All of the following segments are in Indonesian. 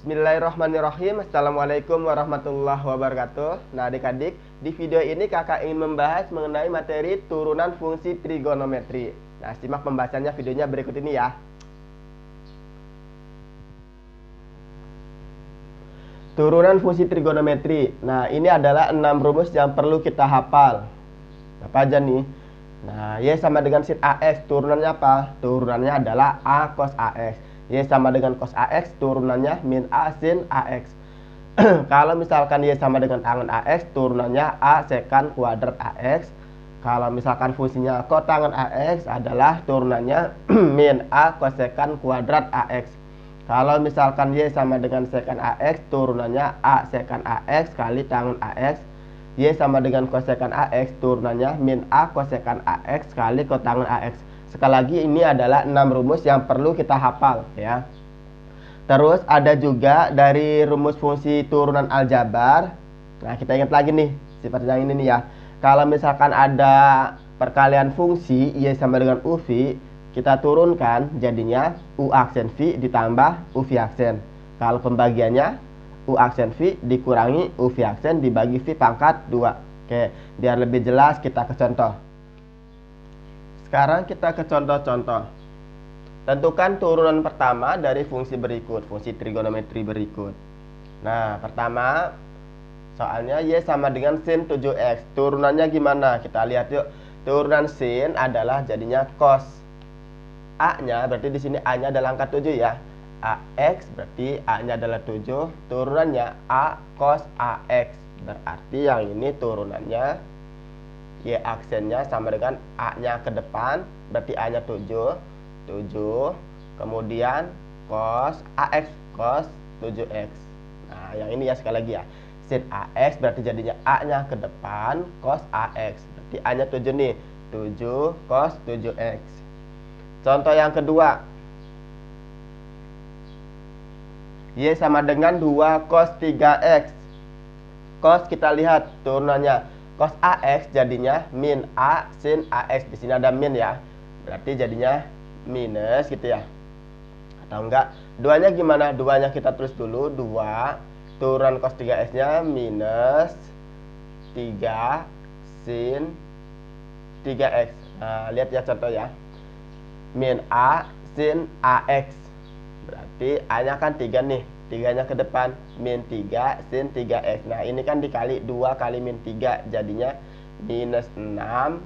Bismillahirrahmanirrahim. Assalamualaikum warahmatullahi wabarakatuh. Nah adik-adik, di video ini kakak ingin membahas mengenai materi turunan fungsi trigonometri. Nah simak pembahasannya videonya berikut ini ya. Turunan fungsi trigonometri. Nah ini adalah 6 rumus yang perlu kita hafal. Apa aja nih? Nah Y sama dengan sin AX, turunannya apa? Turunannya adalah A cos AX. Y sama dengan cos AX, turunannya min A sin AX. Kalau misalkan Y sama dengan tangen AX, turunannya A sekan kuadrat AX. Kalau misalkan fungsinya kotangen AX adalah turunannya min A kosekan kuadrat AX. Kalau misalkan Y sama dengan sekan AX, turunannya A sekan AX kali tangen AX. Y sama dengan kosekan AX, turunannya min A kosekan AX kali kotangen AX. Sekali lagi ini adalah 6 rumus yang perlu kita hafal ya. Terus ada juga dari rumus fungsi turunan aljabar. Nah kita ingat lagi nih sifat yang ini nih ya. Kalau misalkan ada perkalian fungsi Y sama dengan UV, kita turunkan jadinya U aksen V ditambah UV aksen. Kalau pembagiannya U aksen V dikurangi UV aksen dibagi V pangkat 2. Oke, biar lebih jelas kita ke contoh. Sekarang kita ke contoh-contoh. Tentukan turunan pertama dari fungsi berikut, fungsi trigonometri berikut. Nah, pertama soalnya Y sama dengan sin 7X. Turunannya gimana? Kita lihat yuk. Turunan sin adalah jadinya cos. A-nya berarti di sini A-nya adalah angka 7 ya. AX berarti A-nya adalah 7, turunannya A cos AX. Berarti yang ini turunannya Y aksennya sama dengan A-nya ke depan, berarti A-nya 7, kemudian cos AX cos 7X. Nah, yang ini ya sekali lagi ya. Sin AX berarti jadinya A-nya ke depan cos AX. Berarti A-nya 7 nih, 7 cos 7X. Contoh yang kedua, Y sama dengan 2 cos 3X. Cos kita lihat turunannya cos AX jadinya min A sin AX. Di sini ada min ya. Berarti jadinya minus gitu ya. Atau enggak? Duanya gimana? Duanya kita tulis dulu. 2 turunan cos 3X-nya minus 3 sin 3X. Nah, lihat ya contoh ya. Min A sin AX. Berarti A-nya kan 3 nih. 3-nya ke depan. Min 3 sin 3X. Nah ini kan dikali 2 kali min 3. Jadinya minus 6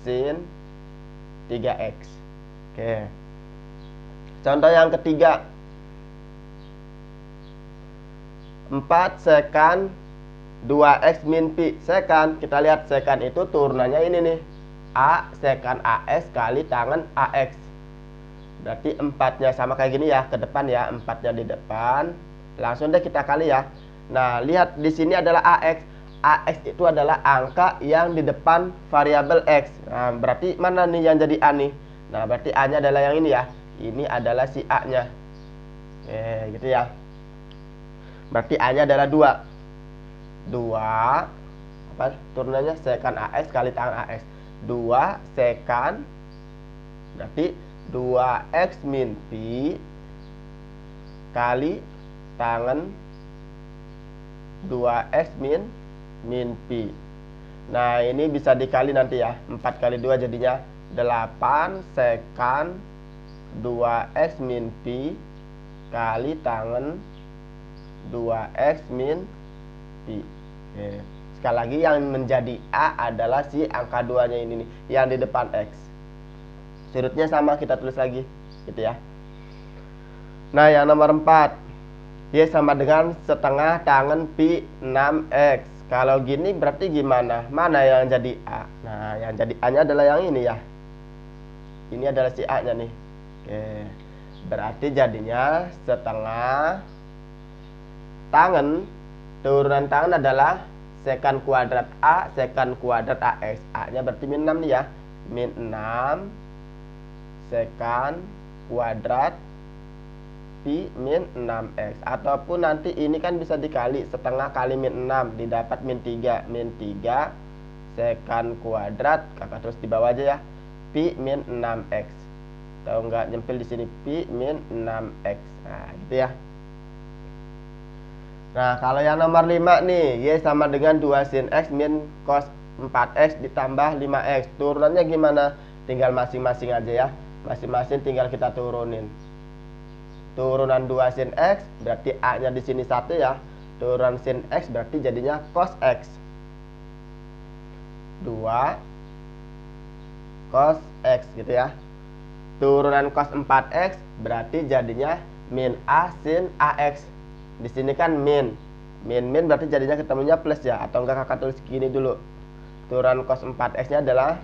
sin 3X. Oke. Contoh yang ketiga. 4 sekan 2X min Pi. Sekan. Kita lihat sekan itu turunannya ini nih. A sekan AX kali tangen AX. Berarti 4-nya sama kayak gini ya, ke depan ya, 4-nya di depan. Langsung deh kita kali ya. Nah, lihat di sini adalah AX. AX itu adalah angka yang di depan variabel X. Nah, berarti mana nih yang jadi A nih? Nah, berarti A-nya adalah yang ini ya. Ini adalah si A-nya. Gitu ya. Berarti A-nya adalah 2. 2 apa turunannya sekan AX kali tangen AX. 2 sekan berarti 2X min Pi kali tangen 2X min Pi. Nah ini bisa dikali nanti ya. 4 kali 2 jadinya 8 sekan 2X min Pi kali tangen 2X min Pi. Oke. Sekali lagi yang menjadi A adalah si angka 2-nya ini nih, yang di depan X. Sudutnya sama kita tulis lagi gitu ya. Nah yang nomor 4, Y sama dengan setengah tangen Pi 6X. Kalau gini berarti gimana? Mana yang jadi A? Nah yang jadi A nya adalah yang ini ya. Ini adalah si A nya nih. Oke. Berarti jadinya setengah tangen, turunan tangen adalah sekan kuadrat A sekan kuadrat AX. A nya berarti min 6 nih ya. Min 6 sekan kuadrat Pi min 6X. Ataupun nanti ini kan bisa dikali setengah kali min 6 didapat min 3. Min 3 sekan kuadrat, kakak terus di bawah aja ya, Pi min 6X. Tahu nggak nyempil di sini Pi min 6X. Nah gitu ya. Nah, kalau yang nomor 5 nih, Y sama dengan 2 sin X min cos 4X ditambah 5X. Turunannya gimana? Tinggal masing-masing aja ya. Masing-masing tinggal kita turunin. Turunan 2 sin X berarti A-nya di sini 1 ya. Turunan sin X berarti jadinya cos X. 2 cos X gitu ya. Turunan cos 4X berarti jadinya min A sin AX. Di sini kan min berarti jadinya ketemunya plus ya, atau enggak kakak tulis gini dulu. Turunan cos 4X nya adalah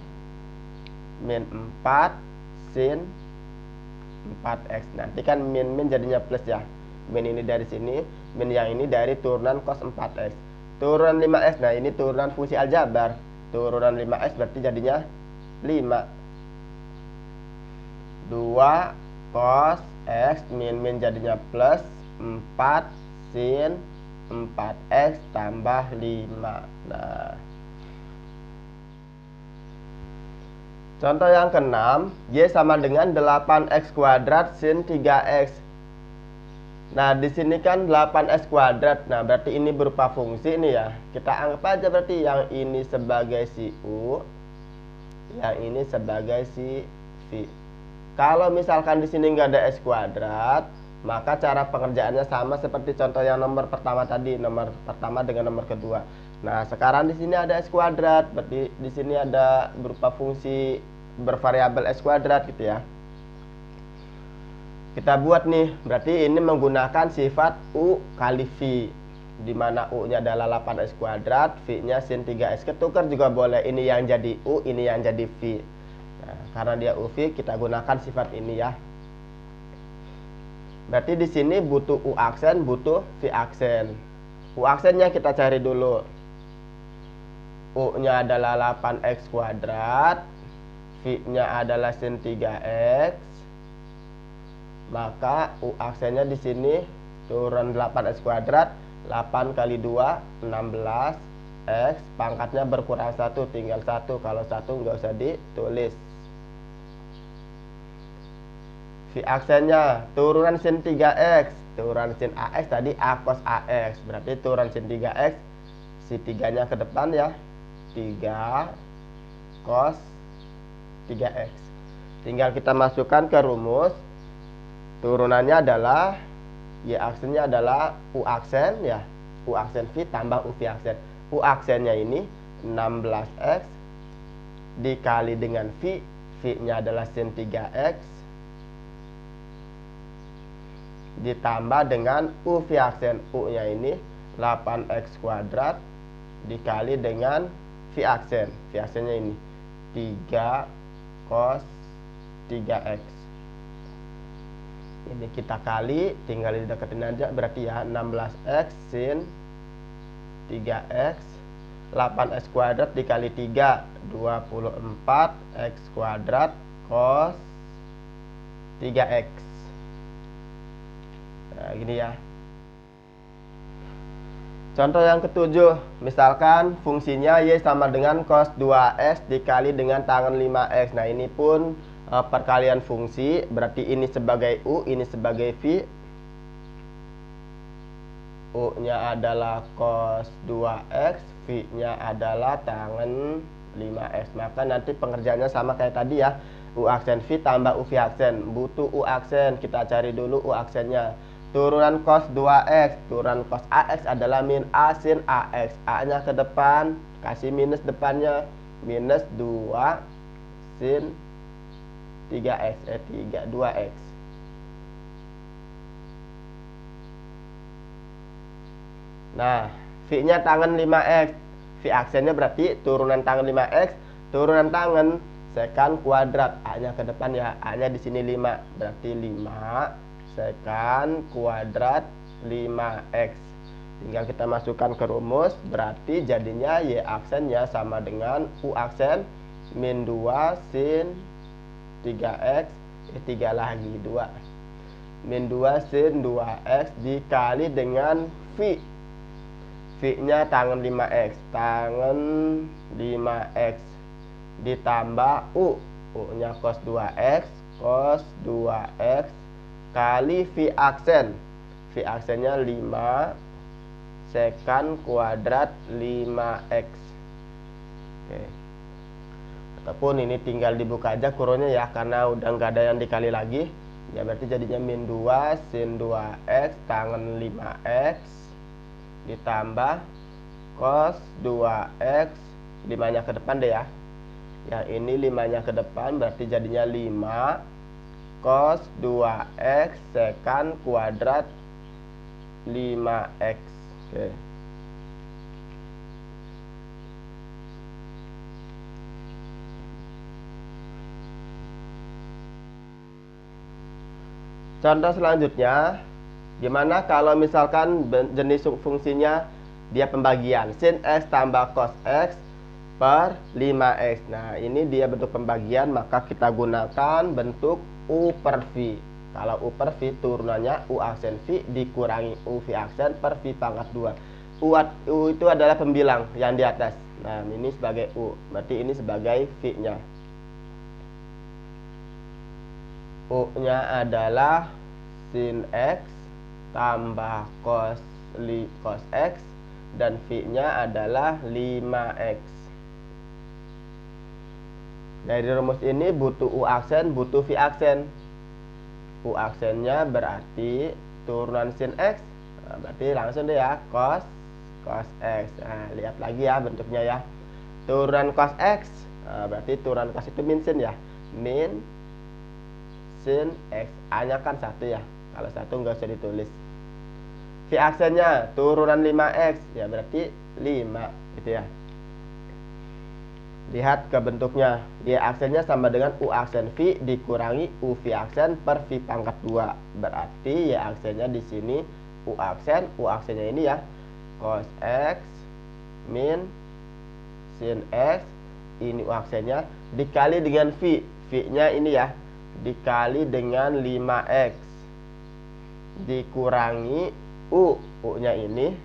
min 4 sin 4X. Nanti kan min jadinya plus ya. Min ini dari sini, min yang ini dari turunan cos 4X. Turunan 5X, nah ini turunan fungsi aljabar. Turunan 5X berarti jadinya 5. 2 cos X min jadinya plus 4 sin 4X tambah 5. Nah, contoh yang ke-6, Y sama dengan 8X kuadrat sin 3X. Nah, di sini kan 8X kuadrat. Nah, berarti ini berupa fungsi nih ya. Kita anggap aja berarti yang ini sebagai si U, yang ini sebagai si V. Kalau misalkan di sini nggak ada X kuadrat, maka cara pengerjaannya sama seperti contoh yang nomor pertama tadi, nomor pertama dengan nomor kedua. Nah, sekarang di sini ada X kuadrat, berarti di sini ada berupa fungsi bervariabel X kuadrat gitu ya. Kita buat nih, berarti ini menggunakan sifat U kali V, di mana U-nya adalah 8X kuadrat, V-nya sin 3X. Ketukar juga boleh, ini yang jadi U, ini yang jadi V. Nah, karena dia UV, kita gunakan sifat ini ya. Berarti di sini butuh U aksen, butuh V aksen. U aksennya kita cari dulu. U-nya adalah 8X kuadrat, V-nya adalah sin 3X. Maka U aksennya di sini turun 8X kuadrat, 8 kali 2 16 X, pangkatnya berkurang 1, tinggal 1. Kalau 1 nggak usah ditulis. V aksennya turunan sin 3X, turunan sin AX tadi A cos AX, berarti turunan sin 3X, si 3 nya ke depan ya, 3 cos 3X. Tinggal kita masukkan ke rumus. Turunannya adalah Y aksennya adalah U aksen ya, U aksen V tambah U V aksen. U aksennya ini 16X dikali dengan V, V-nya adalah sin 3X ditambah dengan U V aksen, U-nya ini 8X kuadrat dikali dengan V aksen. V aksennya ini 3 cos 3X. Ini kita kali, tinggal dideketin aja, berarti ya 16X sin 3X, 8X kuadrat dikali 3 24X kuadrat cos 3X. Nah, gini ya. Contoh yang ketujuh, misalkan fungsinya Y sama dengan cos 2X dikali dengan tangen 5X. Nah, ini pun perkalian fungsi, berarti ini sebagai U, ini sebagai V. U-nya adalah cos 2X, V-nya adalah tangen 5X. Maka nanti pengerjaannya sama kayak tadi ya. U aksen V tambah U V aksen. Butuh U aksen, kita cari dulu U aksennya. Turunan cos 2X, turunan cos AX adalah min A sin AX. A-nya ke depan, kasih minus depannya, minus 2 sin 3X, 2X. Nah, V-nya tangen 5X. V aksennya berarti turunan tangen 5X, turunan tangen sekan kuadrat. A-nya ke depan ya, A-nya di sini 5, berarti 5 sekan kuadrat 5X. Tinggal kita masukkan ke rumus, berarti jadinya Y aksennya sama dengan U aksen min 2 sin 3X, 3 lagi 2, min 2 sin 2X dikali dengan V. V-nya tangen 5X, tangen 5X ditambah U, U-nya cos 2X, cos 2X kali V aksen. V aksennya 5 sekant kuadrat 5x. Oke. Ataupun ini tinggal dibuka aja kurungnya ya, karena udah nggak ada yang dikali lagi. Ya berarti jadinya min 2 sin 2x tangen 5x ditambah cos 2x, 5-nya ke depan deh ya. Yang ini 5-nya ke depan berarti jadinya 5 cos 2x sekant kuadrat 5x. Oke. Contoh selanjutnya, gimana kalau misalkan jenis fungsinya dia pembagian sin x tambah cos x per 5x. Nah ini dia bentuk pembagian, maka kita gunakan bentuk U per V. Kalau U per V turunannya U aksen V dikurangi U V aksen per V pangkat 2. U itu adalah pembilang yang di atas. Nah ini sebagai U, berarti ini sebagai V-nya. U-nya adalah sin X tambah cos X, dan V-nya adalah 5X. Dari rumus ini butuh U aksen, butuh V aksen. U aksennya berarti turunan sin X. Nah, berarti langsung deh ya, cos X. Nah, lihat lagi ya bentuknya ya. Turunan cos X. Nah, berarti turunan cos itu min sin ya. Min sin X. A-nya kan 1 ya. Kalau 1 nggak usah ditulis. V aksennya turunan 5X. Ya berarti 5 gitu ya. Lihat ke bentuknya. Y aksennya sama dengan U aksen V dikurangi U V aksen per V pangkat 2. Berarti Y aksennya di sini U aksennya ini ya, cos X min sin X. Ini U aksennya dikali dengan V. V-nya ini ya, dikali dengan 5X dikurangi U-nya ini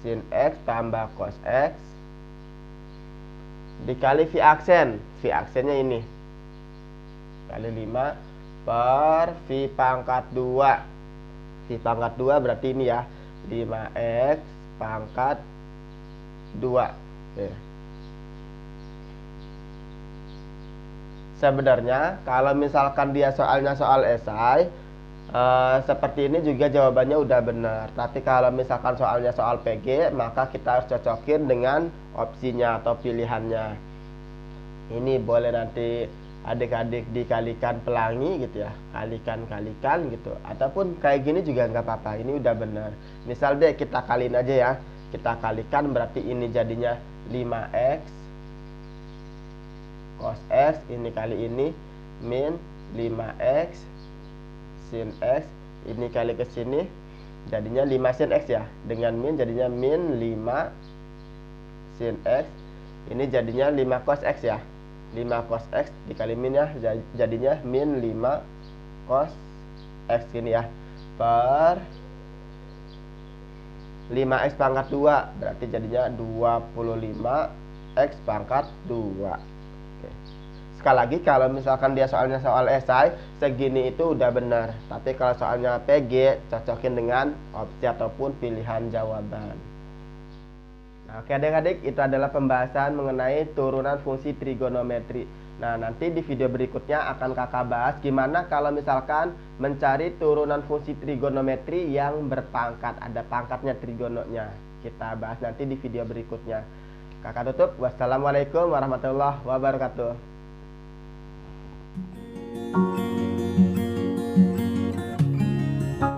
sin X tambah cos X dikali V aksen. V aksennya ini kali 5 per V pangkat 2. V pangkat 2 berarti ini ya, 5X pangkat 2. Oke. Sebenarnya kalau misalkan dia soalnya soal esai seperti ini juga jawabannya udah benar. Tapi kalau misalkan soalnya soal PG, maka kita harus cocokin dengan opsinya atau pilihannya. Ini boleh nanti adik-adik dikalikan pelangi gitu ya, kalikan gitu. Ataupun kayak gini juga nggak apa-apa, ini udah benar. Misal deh kita kaliin aja ya, kita kalikan berarti ini jadinya 5X cos X ini kali ini min 5X sin X ini kali ke sini jadinya 5 sin X ya, dengan min jadinya min 5 sin X, ini jadinya 5 cos X ya, 5 cos X dikali min ya, jadinya min 5 cos X ini ya, per 5X pangkat 2 berarti jadinya 25X pangkat 2. Sekali lagi, kalau misalkan dia soalnya soal esai, segini itu udah benar. Tapi kalau soalnya PG, cocokin dengan opsi ataupun pilihan jawaban. Nah, oke adik-adik, itu adalah pembahasan mengenai turunan fungsi trigonometri. Nah, nanti di video berikutnya akan kakak bahas gimana kalau misalkan mencari turunan fungsi trigonometri yang berpangkat. Ada pangkatnya trigononya. Kita bahas nanti di video berikutnya. Kakak tutup. Wassalamualaikum warahmatullahi wabarakatuh.